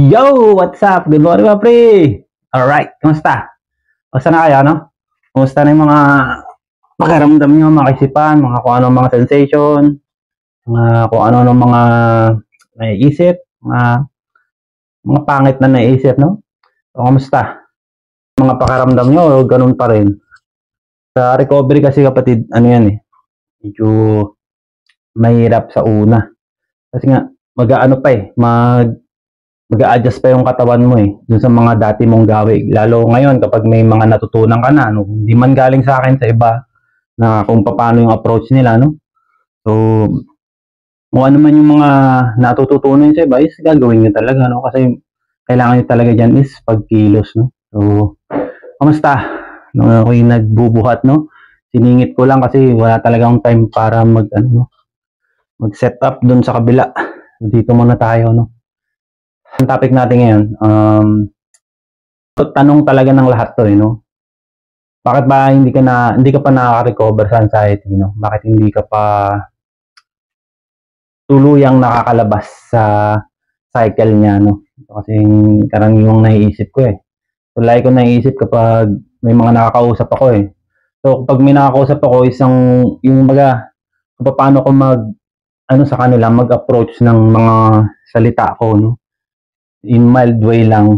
Yo! What's up? Good morning mga pre! Alright, kumusta? Kumusta na kayo, no? Kumusta na yung mga pakiramdam nyo, mga kaisipan, mga kung ano mga sensation, mga kung ano mga naiisip, mga pangit na naiisip, no? So, kumusta? Mga pakiramdam nyo, ganun pa rin. Sa recovery kasi kapatid, ano yan eh, medyo mahirap sa una. Kasi nga, mag-ano pa eh, mag-a-adjust pa yung katawan mo eh, dun sa mga dati mong gawi. Lalo ngayon, kapag may mga natutunan ka na, no? Hindi man galing sa akin sa iba, na kung paano yung approach nila, no? So, kung ano man yung mga natututunan sa iba, is gagawin nyo talaga, no? Kasi kailangan nyo talaga dyan is pagkilos, no? So, kamusta? Nung ako'y nagbubuhat, no? Siningit ko lang kasi wala talagang time para mag-set up dun sa kabila. Dito muna tayo, no? Ang topic natin ngayon, tanong talaga ng lahat to, no? Bakit ba hindi ka pa nakaka-recover sa anxiety, no? Bakit hindi ka pa tuluyang nakakalabas sa cycle niya, no? Kasi karaniwang naiisip ko eh. So, lagi ko naiisip kapag may mga nakakausap ako eh. So, kapag may nakakausap ako, yung paano ko sa kanila, mag-approach ng mga salita ko, no? In mild way lang.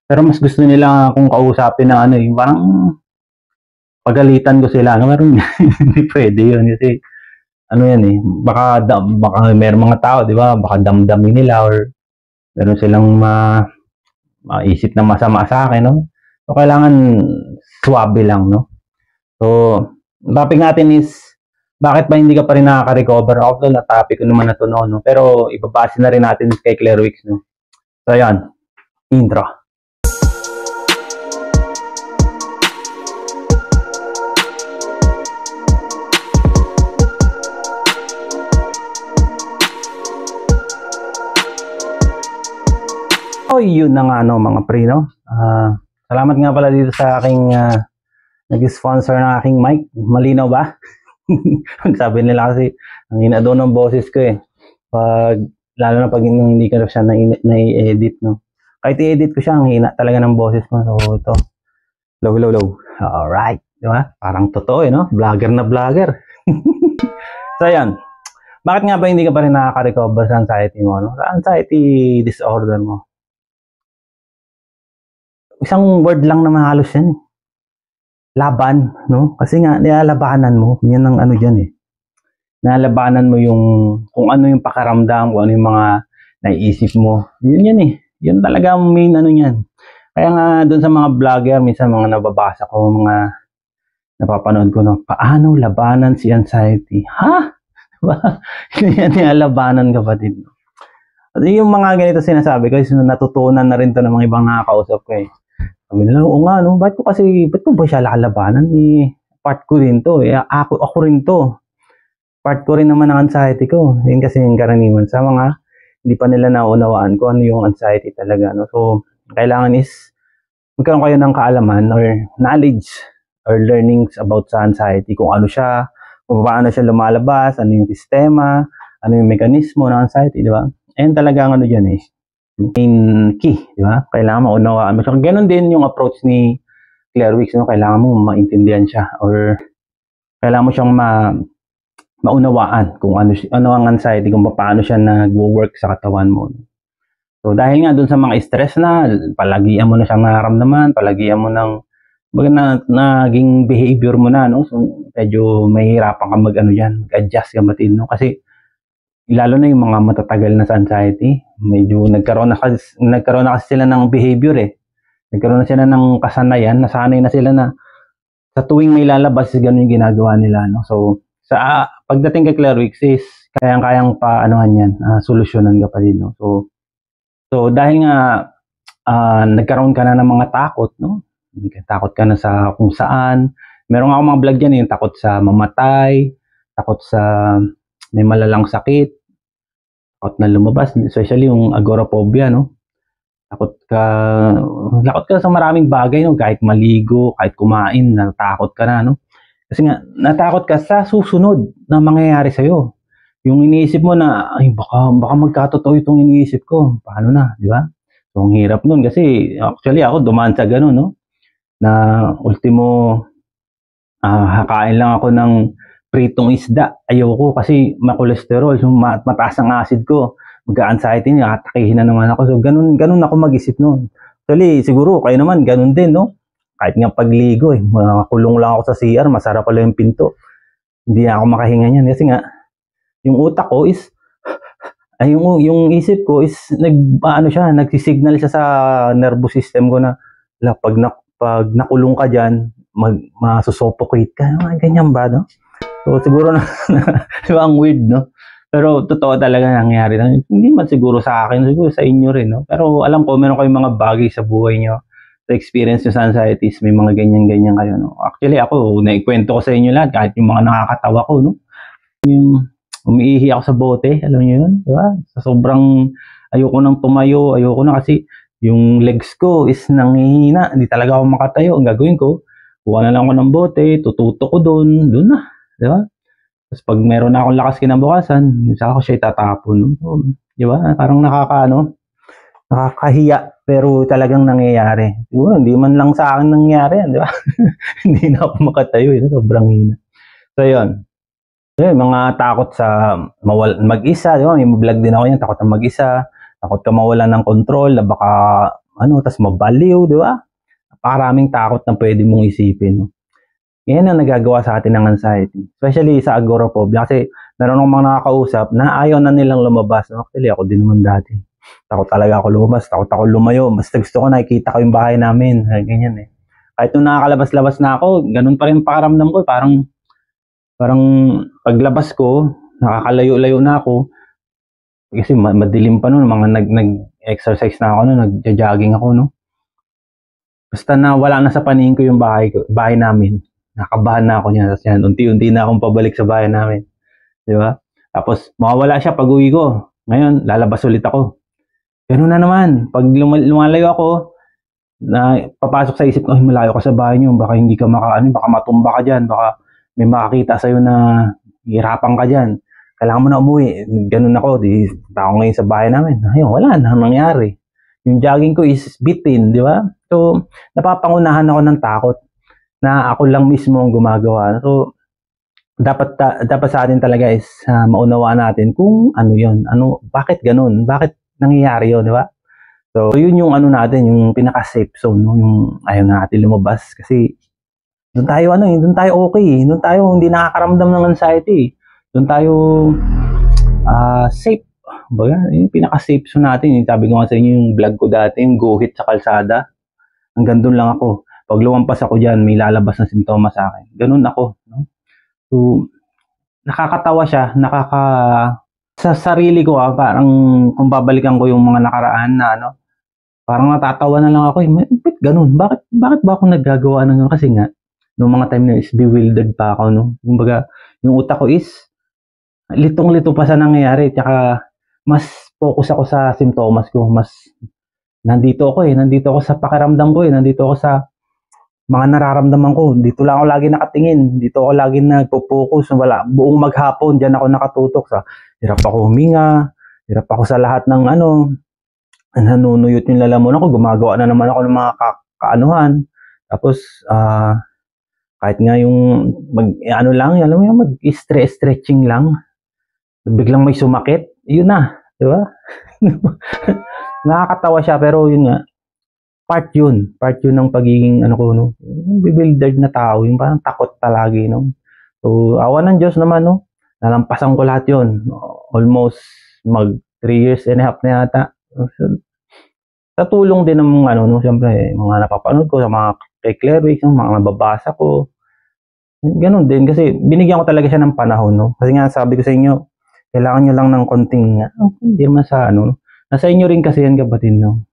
Pero mas gusto nila kung kausapin na yung parang pagalitan ko sila. No? Meron hindi pwede yun kasi yan eh, baka meron mga tao, di ba? Baka damdamin nila or meron silang maisip na masama sa akin, no? So kailangan swabe lang, no? So, topic natin is bakit ba hindi ka pa rin nakaka-recover? Although na topic ko naman na to, no? Pero ibabase na rin natin kay Claire Wicks, no? So, ayan. Intro. Oh, yun na nga, mga pre, no? Salamat nga pala dito sa aking nag-sponsor ng aking mic. Malinaw ba? Sabi nila kasi, ang hina daw ng boses ko eh. Lalo na pag hindi ka siya na-edit, no? Kahit i-edit ko siya, ang hina talaga ng boses ko. So, ito. Low. Alright. Di ba? Parang totoo eh, no? Vlogger na vlogger. So, ayan. Bakit nga ba hindi ka pa rin nakaka-recover sa anxiety mo, no? Sa anxiety disorder mo. Isang word lang naman halos yan eh. Laban, no? Kasi nga, nilalabanan mo. Yan ang dyan eh. Nilalabanan mo yung kung ano yung pakaramdam, kung ano yung mga naiisip mo. Yun yan eh. Yun talaga ang main yan. Kaya nga, dun sa mga vlogger, minsan mga nababasa ko, mga napapanood ko, no? Paano labanan si anxiety? Ha? Yan nilalabanan, kapatid. At yung mga ganito sinasabi ko, natutunan na rin to ng mga ibang nakakausap ko eh. Sabi nila, oo nga, no? Ba't ko ba siya lalabanan? Eh, part ko rin to. Eh, ako rin to. Part ko rin naman ng anxiety ko. Yun kasi yung karaniwan sa mga hindi pa nila naunawaan ko ano yung anxiety talaga. No? So, kailangan is magkaroon kayo ng kaalaman or knowledge or learnings about sa anxiety. Kung ano siya, kung paano siya lumalabas, ano yung sistema, ano yung mekanismo ng anxiety, di ba? And talaga dyan eh. Main key, di ba? Kailangan maunawaan mo siya. Ganon din yung approach ni Claire Wicks, no? Kailangan mo maintindihan siya or kailangan mo siyang maunawaan kung ano ang anxiety, kung paano siya nag-work sa katawan mo. So dahil nga dun sa mga stress na, palagian mo na siyang nararamdaman, palagian mo ng naging behavior mo na, no? So medyo mahihirapan ka mag-adjust ka matid, no? Kasi lalo na yung mga matatagal na sa anxiety, medyo nagkaroon na kasi sila ng behavior eh. Nagkaroon na sila ng kasanayan, nasanay na sila na sa tuwing may lalabas, ganun yung ginagawa nila, no? So, sa pagdating kay Claire Wicks is kayang solusyonan ka pa din, no? So dahil nga nagkaroon ka na ng mga takot, no? Takot ka na sa kung saan. Meron nga akong mga vlog dyan, yung takot sa mamatay, takot sa may malalang sakit, takot na lumabas, especially yung agoraphobia, no? Takot ka sa maraming bagay, no? Kahit maligo, kahit kumain, natakot ka na, no? Kasi nga, natakot ka sa susunod na mangyayari sa'yo. Yung iniisip mo na, ay, baka magkatotoo itong iniisip ko. Paano na, di ba? So, ang hirap nun kasi actually ako dumaan sa ganun, no? Na ultimo, kakain lang ako ng pritong isda. Ayoko kasi makolesterol, so mataas ang acid ko. Magka-anxiety niya, atakihin na naman ako. So, ganun ako mag-isip noon. Actually, siguro kayo naman, ganun din, no? Kahit nga pagligo, makakulong lang ako sa CR, masarap pala yung pinto. Hindi na ako makahinga niyan kasi nga, yung utak ko is, yung isip ko is, nagsisignal siya sa nervous system ko na, pag nakulong ka dyan, masusuffocate ka. Ganyan ba, no? So, siguro na, diba, ang weird, no? Pero totoo talaga nangyari. Hindi man siguro sa akin, siguro sa inyo rin, no? Pero alam ko, meron kayong mga bagay sa buhay nyo, sa experience nyo sa anxieties, may mga ganyan-ganyan kayo, no? Actually, ako, naikwento ko sa inyo lahat, kahit yung mga nakakatawa ko, no? Yung umiihi ako sa bote, alam niyo yun, di ba? Sa sobrang ayoko nang tumayo, ayoko na kasi yung legs ko is nanghihina, hindi talaga ako makatayo. Ang gagawin ko, kuha na lang ako ng bote, tututo ko doon na, di ba? Tapos pag meron na akong lakas kinabukasan, saka ko siya itatapon. So, di ba? Parang nakakahiya, pero talagang nangyayari. Siguro, hindi man lang sa akin nangyayari, di ba? Hindi na ako makatayo, sobrang hina. So, yun. Mga takot sa mag-isa, di ba? May vlog din ako yan, takot na mag-isa, takot ka mawalan ng control, na baka, tas mabaliw, di ba? Napakaraming takot na pwede mong isipin. No? Yan ang nagagawa sa atin ng anxiety. Especially sa agoraphobia. Kasi meron akong mga nakakausap na ayaw na nilang lumabas. No? Actually, ako din naman dati. Takot talaga ako lumabas. Takot ako lumayo. Basta gusto ko nakikita ko yung bahay namin. Ganyan eh. Kahit nung nakakalabas-labas na ako, ganun pa rin pakaramdam ko. Parang paglabas ko, nakakalayo-layo na ako. Kasi madilim pa noon. Mga nag-exercise na ako noon. Nag-jogging ako. No? Basta na wala na sa paningin ko yung bahay namin. Nakabahan na ako niya. Tapos yan, unti-unti na akong pabalik sa bahay namin. Di ba? Tapos, mawawala siya pag uwi ko. Ngayon, lalabas ulit ako. Ganun na naman. Pag lumalayo ako, na papasok sa isip ko, malayo ka sa bahay niyo. Baka hindi ka baka matumba ka dyan. Baka may makakita sa'yo na hirapan ka dyan. Kailangan mo na umuwi. Ganun ako. Di tao ngayon sa bahay namin. Ayun, wala na nangyari. Yung jogging ko is bitin, di ba? So, napapangunahan ako ng takot na ako lang mismo ang gumagawa. So, dapat sa atin talaga is maunawaan natin kung ano yun. Bakit ganun? Bakit nangyayari yun, di ba? So, yun yung natin, yung pinaka-safe zone, no? Yung ayaw na natin lumabas. Kasi, doon tayo okay. Doon tayo hindi nakakaramdam ng anxiety. Doon tayo safe. Baga, yung pinaka-safe zone natin. Yung sabi ko nga sa inyo yung vlog ko dati, yung go hit sa kalsada. Hanggang doon lang ako. Pag lumampas ako dyan, may lalabas na simptomas sa akin. Ganun ako. No? So, nakakatawa siya. Sa sarili ko, parang kung babalikan ko yung mga nakaraan na parang natatawa na lang ako. Bakit ganun? Bakit ba ako naggagawa ng ganun? Kasi nga, noong mga time na is bewildered pa ako. No? Yung utak ko is litong-lito pa sa nangyayari. Tsaka, mas focus ako sa simptomas ko. Mas nandito ako sa pakiramdam ko. Nandito ako sa mga nararamdaman ko. Dito lang ako lagi nakatingin. Dito ako lagi nagpo-focus. Buong maghapon, dyan ako nakatutok. Hirap ako huminga. Hirap ako sa lahat ng nanunuyot yung lalamunan ko. Gumagawa na naman ako ng mga kaanuhan. Tapos, kahit nga yung mag-stretching lang. Biglang may sumakit. Yun na. Di ba? Nakakatawa siya, pero yun nga. Part yun ng pagiging yung bewildered na tao, yung parang takot palagi, no? So, awa ng Diyos naman, no? Nalampasan ko lahat yun. Almost 3 years and a half na yata. Sa tulong din ng siyempre, mga napapanood ko, sa mga kay Claire Wicks, mga nababasa ko. Ganun din, kasi binigyan ko talaga siya ng panahon, no? Kasi nga, sabi ko sa inyo, kailangan nyo lang ng konting, hindi naman sa nasa inyo rin kasi yan, kapatid, no?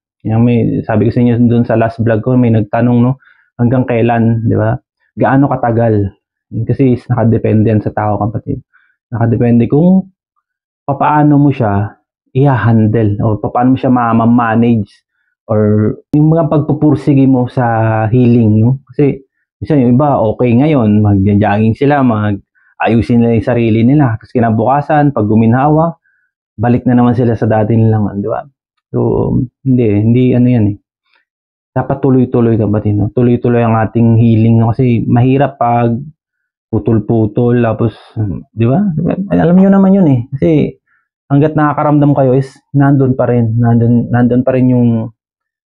Sabi ko sa inyo dun sa last vlog ko, may nagtanong, no, hanggang kailan, di ba? Gaano katagal? Kasi nakadepende yan sa tao, kapatid. Nakadepende kung paano mo siya i-handle o paano mo siya ma-manage or yung mga pagpupursige mo sa healing, no? Kasi isa yung iba, okay ngayon, mag-jogging sila, ayusin nila yung sarili nila. Tapos kinabukasan, pag guminhawa, balik na naman sila sa dati nilang, di ba? So, hindi ano yan eh. Dapat tuloy-tuloy kapatid, no? Tuloy-tuloy ang ating healing, no? Kasi mahirap pag putol-putol, tapos, di ba? Alam niyo naman yun eh. Kasi, hanggat nakakaramdam kayo is, nandun pa rin. Nandun pa rin yung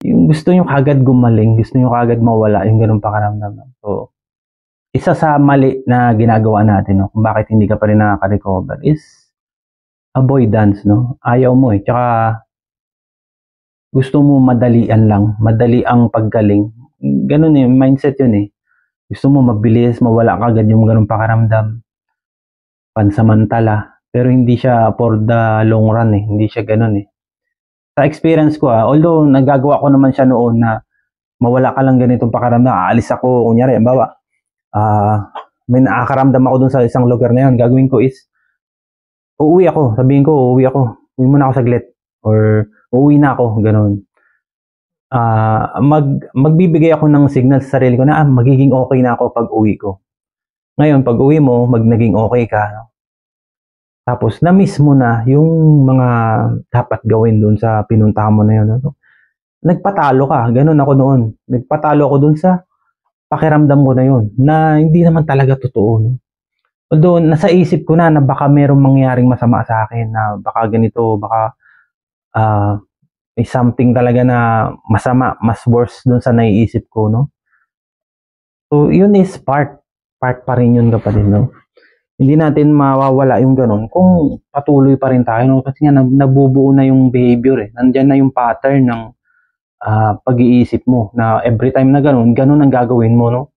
gusto nyo kagad gumaling, gusto nyo kagad mawala, yung ganun pakaramdam. So, isa sa mali na ginagawa natin, no? Kung bakit hindi ka pa rin nakaka-recover is, avoidance, no? Ayaw mo eh. Tsaka, gusto mo madalian lang, madali ang paggaling. Ganun eh, mindset yun eh. Gusto mo mabilis, mawala kagad yung ganung pakaramdam. Pansamantala. Pero hindi siya for the long run eh. Hindi siya ganun eh. Sa experience ko although nagagawa ko naman siya noon na mawala ka lang ganitong pakaramdam, aalis ako, kunyari, bawa, may nakakaramdam ako dun sa isang lugar na yun, gagawin ko is, uuwi ako, sabihin ko, uuwi muna ako saglit, or uuwi na ako, ganun. Magbibigay ako ng signal sa sarili ko na magiging okay na ako pag uwi ko. Ngayon, pag uwi mo, naging okay ka, no? Tapos, na-miss mo na yung mga dapat gawin dun sa pinuntahan mo na yun. No? Nagpatalo ka, ganun ako noon. Nagpatalo ako dun sa pakiramdam ko na yun, na hindi naman talaga totoo. No? Although, nasa isip ko na baka merong mangyaring masama sa akin, na baka ganito, baka may something talaga na masama, mas worse dun sa naiisip ko, no? So, yun is part pa rin yun kapatid, no? Hindi natin mawawala yung ganun kung patuloy pa rin tayo, no? Kasi nga, nabubuo na yung behavior eh. Nandyan na yung pattern ng pag-iisip mo na every time na ganun ang gagawin mo, no?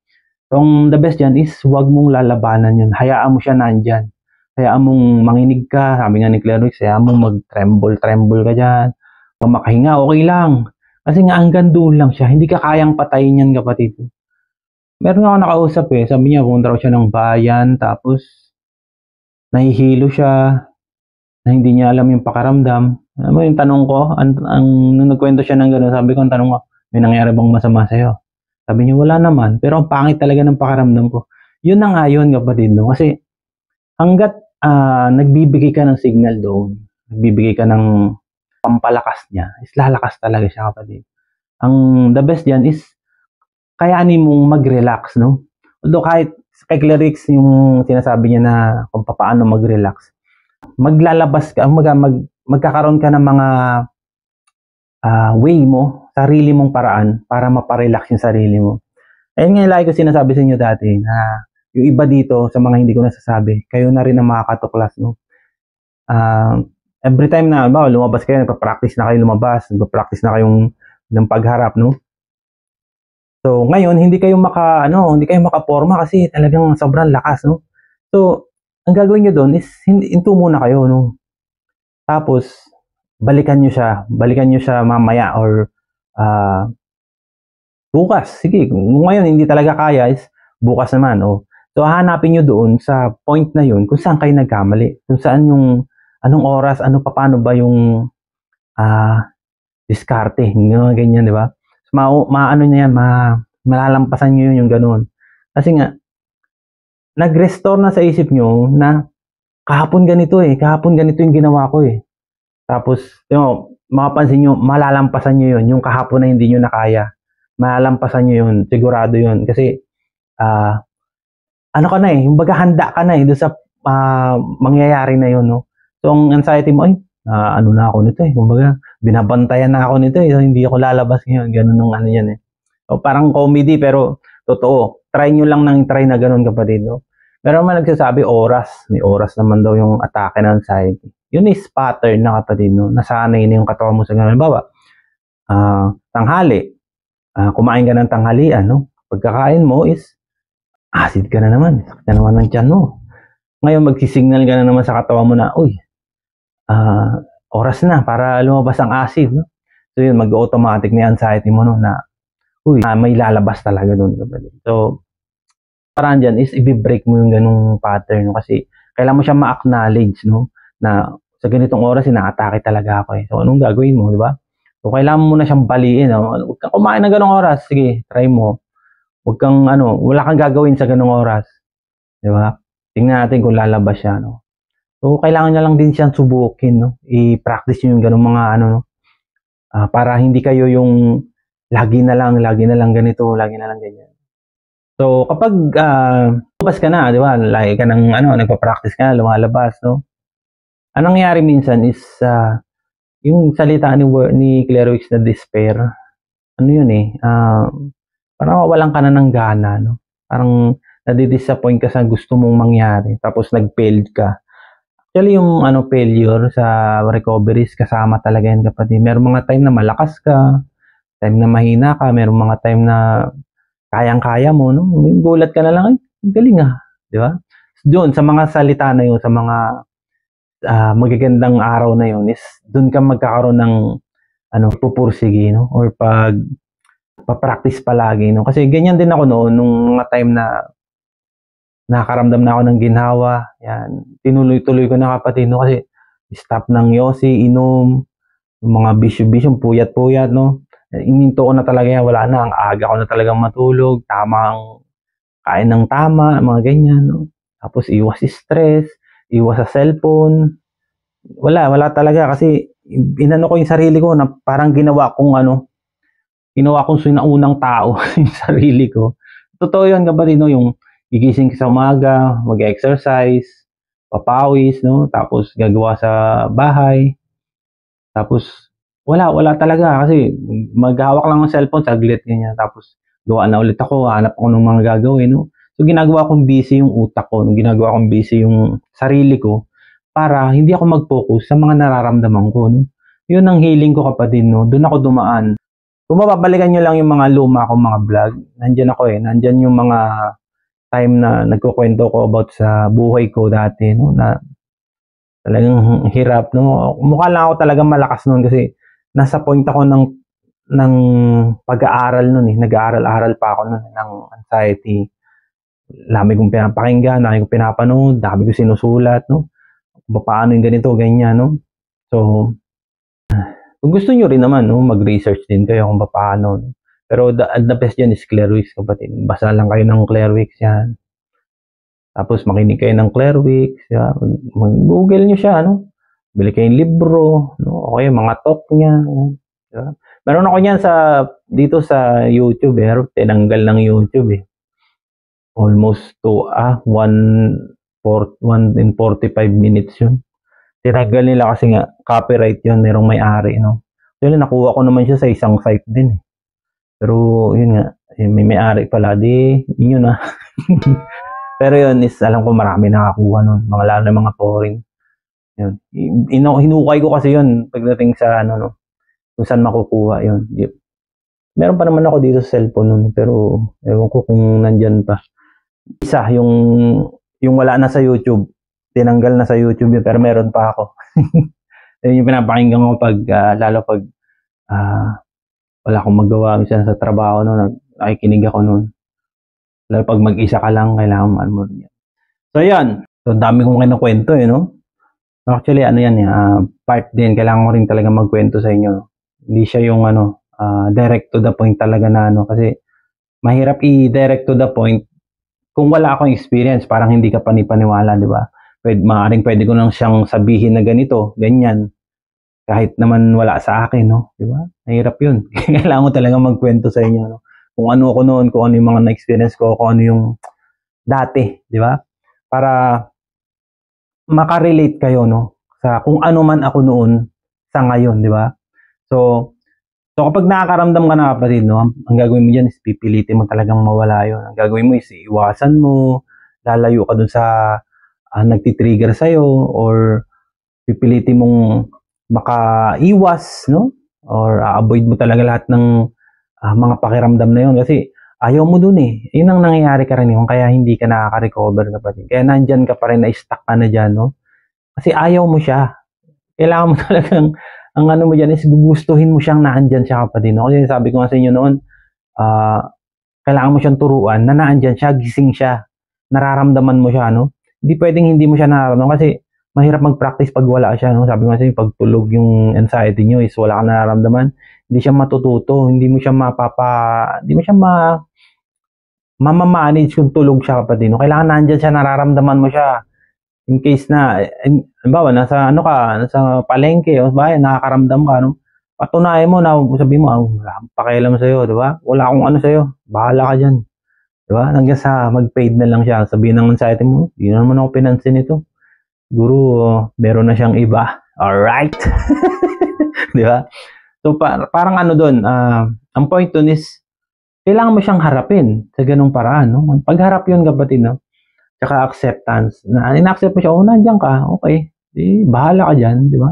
So, the best dyan is huwag mong lalabanan yun. Hayaan mo siya nandyan. Hayaan mong manginig ka, sabi nga ni Clarix, hayaan mong mag-tremble ka dyan. Kung makahinga, okay lang. Kasi nga hanggang doon lang siya. Hindi ka kayang patayin yan, kapatid. Meron ako nakausap eh. Sabi niya, pumunta raw siya ng bayan, tapos nahihilo siya, na hindi niya alam yung pakaramdam. Alam mo yung tanong ko, nung nagkwento siya ng gano'n, sabi ko, ang tanong ko, may nangyari bang masama sa'yo? Sabi niya, wala naman. Pero ang pangit talaga ng pakaramdam ko. Yun na nga yun, kapatid. No? Kasi hanggat nagbibigay ka ng signal doon, nagbibigay ka ng pampalakas niya, is lalakas talaga siya, kapatid. Ang the best diyan is kayanin mong mag-relax, no? Although kahit kay Clarix yung sinasabi niya na kung paano mag-relax, maglalabas ka, magkakaroon ka ng mga way mo, sarili mong paraan para maparelax yung sarili mo. Ayun nga yung lagi ko sinasabi sa inyo dati na yung iba dito sa mga hindi ko nasasabi, kayo na rin ang makakatuklas, no? Every time na lumabas kayo, nagpa-practice na kayo lumabas, nagpa-practice na kayong ng pagharap, no? So, ngayon hindi kayo makaporma kasi talagang sobrang lakas, no? So, ang gagawin niyo doon is hinto muna kayo, no? Tapos balikan niyo siya mamaya or bukas. Sige, kung ngayon hindi talaga kaya is bukas naman, oh. So, hahanapin niyo doon sa point na yun kung saan kayo nagkamali, kung saan yung anong oras, paano ba yung diskarte, yung ganyan, di ba? Maano niya yan, malalampasan niyo yun yung ganoon. Kasi nga, nag-restore na sa isip niyo na kahapon ganito yung ginawa ko eh. Tapos, mapapansin niyo, malalampasan niyo yun, yung kahapon na hindi niyo nakaya. Malalampasan niyo yun, sigurado yun. Kasi, ano ka na eh, yung baga handa ka na eh, doon sa mangyayari na yun, no? So, ang anxiety mo, ano na ako nito eh, kumbaga, binabantayan na ako nito eh, hindi ako lalabas ngayon, ganun ng ano yan eh. So, parang comedy pero totoo. Try nyo lang try na ganun, kapatid, no? Pero naman nagsasabi may oras naman daw yung atake ng anxiety. Yun is pattern na, kapatid, no? Nasanay na yung katawan mo sa ganun. Bawa, tanghali, kumain ka ng tanghalian, no? Pagkakain mo is acid ka na naman, sakit na naman ng tiyan mo. Ngayon magsisignal ka na naman sa katawan mo na, uy, oras na para lumabas ang acid, no? So yun, mag-automatic na anxiety mo, no, na uy, may lalabas talaga doon, kapatid. So, parang dyan is i-break mo yung ganung pattern, no? Kasi kailangan mo siya ma-acknowledge, no, na sa ganitong oras inaatake talaga ako eh. So anong gagawin mo, di ba? So kailangan mo na siyang baliin, no? Huwag kang kumain ng ganung oras, sige, try mo. Huwag kang wala kang gagawin sa ganung oras, di ba? Tingnan natin kung lalabas siya, no. So kailangan niya lang din siyang subukin, no. I-practice niyo yung ganung mga no. para hindi kayo yung lagi na lang ganito, lagi na lang ganyan. So, kapag lumabas ka na, di ba? Lagi ka ng nagpa-practice ka na, lumalabas, no? Anong nangyayari minsan is yung salita ni Clairwix na despair, ano yun parang wawalan ka na ng gana, no? Parang nadi-disappoint ka sa gusto mong mangyari, tapos nag-failed ka. Actually, yung failure sa recoveries, kasama talaga yan, kapatid. Merong mga time na malakas ka, time na mahina ka, merong mga time na kayang-kaya mo, no? Gulat ka na lang, ay, galing di ba? Doon, sa mga salita na yun, sa mga magagandang araw na yun, is doon ka magkakaroon ng pupursigi, no? Or pa-practice palagi, no? Kasi ganyan din ako noon, nung mga time na nakakaramdam na ako ng ginhawa, yan. Tinuloy-tuloy ko na, kapatid, no? Kasi stop ng yosi, inom, yung mga bisyo-bisyo, puyat-puyat, no? Ininto ko na talaga yan, wala na, ang aga ko na talagang matulog, tamang kain ng tama, mga ganyan, no? Tapos iwas stress, iwas sa cellphone, wala talaga, kasi inano ko yung sarili ko na parang ginawa kong sinaunang tao yung sarili ko. Totoo yun, kapatid, no? Yung gigising sa umaga, mag-exercise, papawis, no? Tapos gagawa sa bahay. Tapos wala talaga, kasi maghahawak lang ng cellphone saglit ganyan. Tapos gawa na ulit ako, hanap ako ng mga gagawin, no? So ginagawa kong busy yung utak ko, ginagawa kong busy yung sarili ko para hindi ako mag-focus sa mga nararamdaman ko, no? Yun ang healing ko, kapatid, no? Doon ako dumaan. Kung mababalikan nyo lang yung mga luma kong mga vlog, nandyan ako nandyan yung mga time na nagkukwento ko about sa buhay ko dati, no, na talagang hirap, no. Mukha lang ako talagang malakas noon kasi nasa point ako ng pag-aaral noon nag-aaral-aral pa ako noon ng anxiety. Dami kong pinapakinggan, dami kong pinapanood, dami kong sinusulat, no, kung paano yung ganito, ganyan, no. So, kung gusto nyo rin naman, no, mag-research din kayo kung paano, no? Pero the best dyan is Clairwix, kapatid. Basa lang kayo ng Clairwix yan. Tapos makinig kayo ng Clairwix, mag-google nyo siya, no? Bili kayong libro, no? Okay, mga talk niya. Diba? Meron ako niyan dito sa YouTube, tinanggal ng YouTube, almost 1 in 45 minutes yun. Tinanggal nila kasi nga, copyright yun, merong may-ari, no? So yun, nakuha ko naman siya sa isang site din, Pero yun nga, may-ari pala, yun na. Pero yun is, alam ko marami nakakuha nun, lalo na mga foreign. Yun. Hinukay ko kasi yun pagdating sa kung saan makukuha yun. Meron pa naman ako dito sa cellphone nun, pero ewan ko kung nandyan pa. Isa, yung wala na sa YouTube, tinanggal na sa YouTube yun, pero meron pa ako. Yun yung pinapakinggan ko lalo pag wala akong magawa minsan sa trabaho, nakikinig ako noon. Lalo pag mag-isa ka lang, kailangan mo rin yan. So yan, so dami kong kinukwento no. Actually part din, kailangan ko rin talaga magkwento sa inyo. Hindi siya yung direct to the point talaga na kasi mahirap i-direct to the point kung wala akong experience, parang hindi ka panipaniwala, di ba? Pwede ko lang siyang sabihin na ganito, ganyan. Kahit naman wala sa akin, no? Di ba? Mahirap yun. Kailangan ko talaga magkwento sa inyo, no? Kung ano ako noon, kung ano yung mga na-experience ko, kung ano yung dati, di ba? Para makarelate kayo, no? Sa kung ano man ako noon sa ngayon, di ba? So kapag nakakaramdam ka na, kapatid, no? Ang gagawin mo dyan is pipilitin mo talagang mawala yun. Ang gagawin mo is iwasan mo, lalayo ka dun sa nagtitrigger sa'yo, or pipilitin mong makaiwas, no? Or avoid mo talaga lahat ng mga pakiramdam na yun kasi ayaw mo dun Yun ang nangyayari karaniwan, kaya hindi ka nakaka-recover, kapatid. Kaya nandyan ka pa rin, na-stuck ka na dyan, no? Kasi ayaw mo siya. Kailangan mo talagang, ang mo dyan is gugustuhin mo siyang naandyan siya, kapatid, no? Kasi sabi ko nga sa inyo noon, kailangan mo siyang turuan na naandyan siya, gising siya, nararamdaman mo siya, no? Hindi pwedeng hindi mo siya nararamdaman kasi mahirap mag-practice pag wala siya, no? Sabi ko kasi pag tulog yung anxiety nyo is wala kang nararamdaman, hindi siya matututo, hindi mo siya mamamanage kung tulog siya, kapatid, no? Kailangan nandyan siya, nararamdaman mo siya. In case na, halimbawa, nasa palengke, o bayan, nakakaramdam ka, no? patunayan mo na sabi mo, wala akong pakialam sa'yo, di ba? Wala akong ano sa'yo, bahala ka dyan. Di ba? Hanggang sa mag-fade na lang siya. Sabihin ng anxiety mo, hindi na naman ako pinansin ito. Siguro, meron na siyang iba. Alright? Di ba? So, parang ano doon, ang point doon is, kailangan mo siyang harapin sa ganung paraan, no? Pagharap yun, kapatid, no? Tsaka acceptance. Na in-accept mo siya, nandiyan ka, okay. Di, bahala ka dyan, di ba?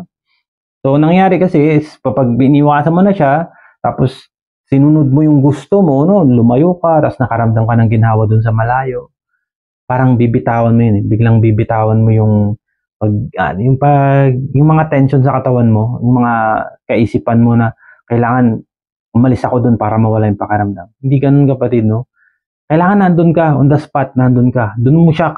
So, nangyari kasi is, kapag iniwasan mo na siya, tapos, sinunod mo yung gusto mo, no? Lumayo ka, tapos nakaramdam ka ng ginhawa dun sa malayo. Parang bibitawan mo yun, biglang bibitawan mo yung yung mga tension sa katawan mo, yung mga kaisipan mo na kailangan umalis ako dun para mawala yung pakiramdam. Hindi ganun, kapatid, no? Kailangan nandun ka, on the spot, nandun ka. Dun mo siya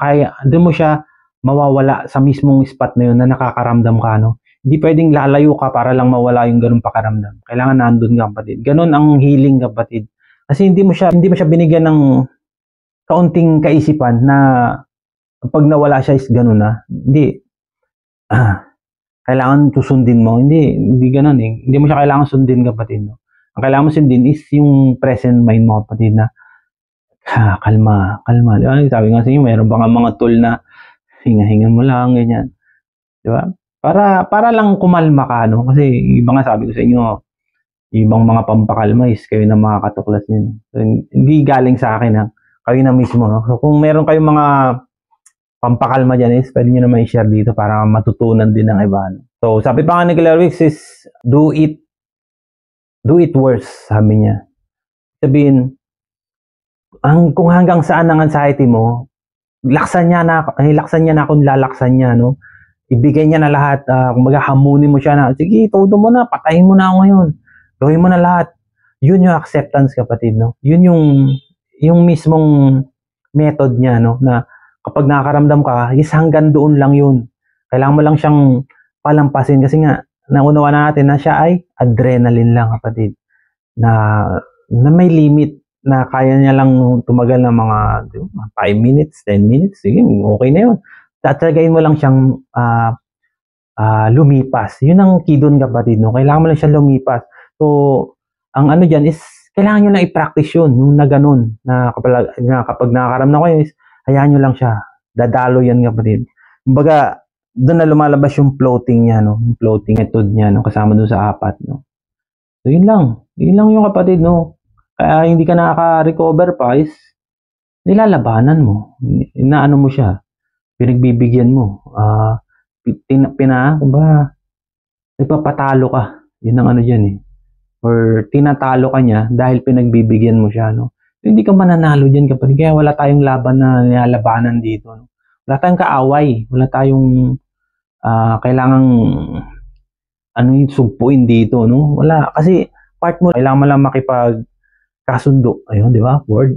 mawawala sa mismong spot na yun na nakakaramdam ka, no? Hindi pwedeng lalayo ka para lang mawala yung ganung pakiramdam. Kailangan nandun ka, kapatid. Ganun ang healing, kapatid. Kasi hindi mo siya binigyan ng kaunting kaisipan na pag nawala siya is ganun na. Hindi. Kailangan susundin mo. Hindi ganun eh. Hindi mo siya kailangan sundin, kapatid, no? Ang kailangan mo sundin is yung present mind mo, kapatid, na kalma. Di ba? Sabi nga sa inyo, mayroon ba nga mga tool na hinga-hinga mo lang, ganyan. Di ba? Para lang kumalma ka, no? Kasi iba nga sabi ko sa inyo, ibang mga pampakalma is kayo na makakatuklas yun. So, hindi galing sa akin, ha? Kayo na mismo, no? So, kung meron kayong mga pampakalma dyan is pwede nyo naman i-share dito para matutunan din ng iba, no? So, sabi pa nga ni Claire Wicks is do it worse, sabi niya. Sabihin, kung hanggang saan ang anxiety mo, laksan niya na kung lalaksan niya, no? Ibigay niya na lahat, kumbaga hamunin mo siya na, sige, todo mo na, patayin mo na ako ngayon. Gawin mo na lahat. Yun yung acceptance, kapatid, no? Yun yung mismong method niya, no? Na kapag nakakaramdam ka, is hanggang doon lang yun. Kailangan mo lang siyang palampasin kasi nga, naunawa na natin na siya ay adrenaline lang, kapatid. Na may limit na kaya niya lang tumagal ng mga 5 minutes, 10 minutes, sige, okay na yun. Tatagayin mo lang siyang lumipas. Yun ang key doon, kapatid, no? Kailangan mo lang siyang lumipas. So, ang ano dyan is, kailangan nyo lang i-practice yun, yung na ganun, na kapag nakakaramdam kayo is, hayaan nyo lang siya. Dadalo yan, kapatid. Kumbaga, doon na lumalabas yung floating niya, no? Yung floating method niya, no? Kasama doon sa 4, no? So, yun lang. Yun lang yung, kapatid, no? Kaya hindi ka nakaka-recover pa is, nilalabanan mo. Inaano mo siya. Pinagbibigyan mo. Kumbaga, nagpapatalo ka. Yun ang ano dyan eh. Or tinatalo ka niya dahil pinagbibigyan mo siya, no? Hindi ka mananalo dyan, kapatid. Kaya wala tayong laban na nilalabanan dito, no? Wala tayong kaaway. Wala tayong kailangang sugpuin dito, no? Wala. Kasi part mo, kailangan mo lang makipagkasundo. Ayun, di ba? Word.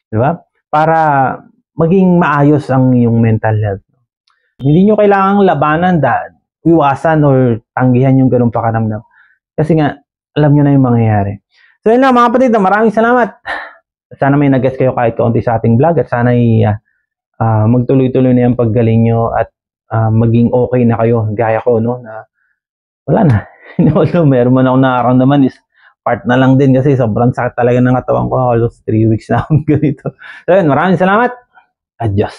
Di ba? Para maging maayos ang iyong mental health. Hindi nyo kailangang labanan, iwasan or tanggihan yung ganung pakiramdam. Kasi nga, alam nyo na yung mangyayari. So yun lang, mga kapatid, maraming salamat. Sana may nag-guess kayo kahit kaunti sa ating vlog at sana magtuloy-tuloy na yung paggaling nyo at maging okay na kayo. Gaya ko, no? Na wala na. Although meron man ako nakaramdaman is part na lang din kasi sobrang sakit talaga ng katawan ko. Almost 3 weeks na akong ganito. So yun, maraming salamat. Adios.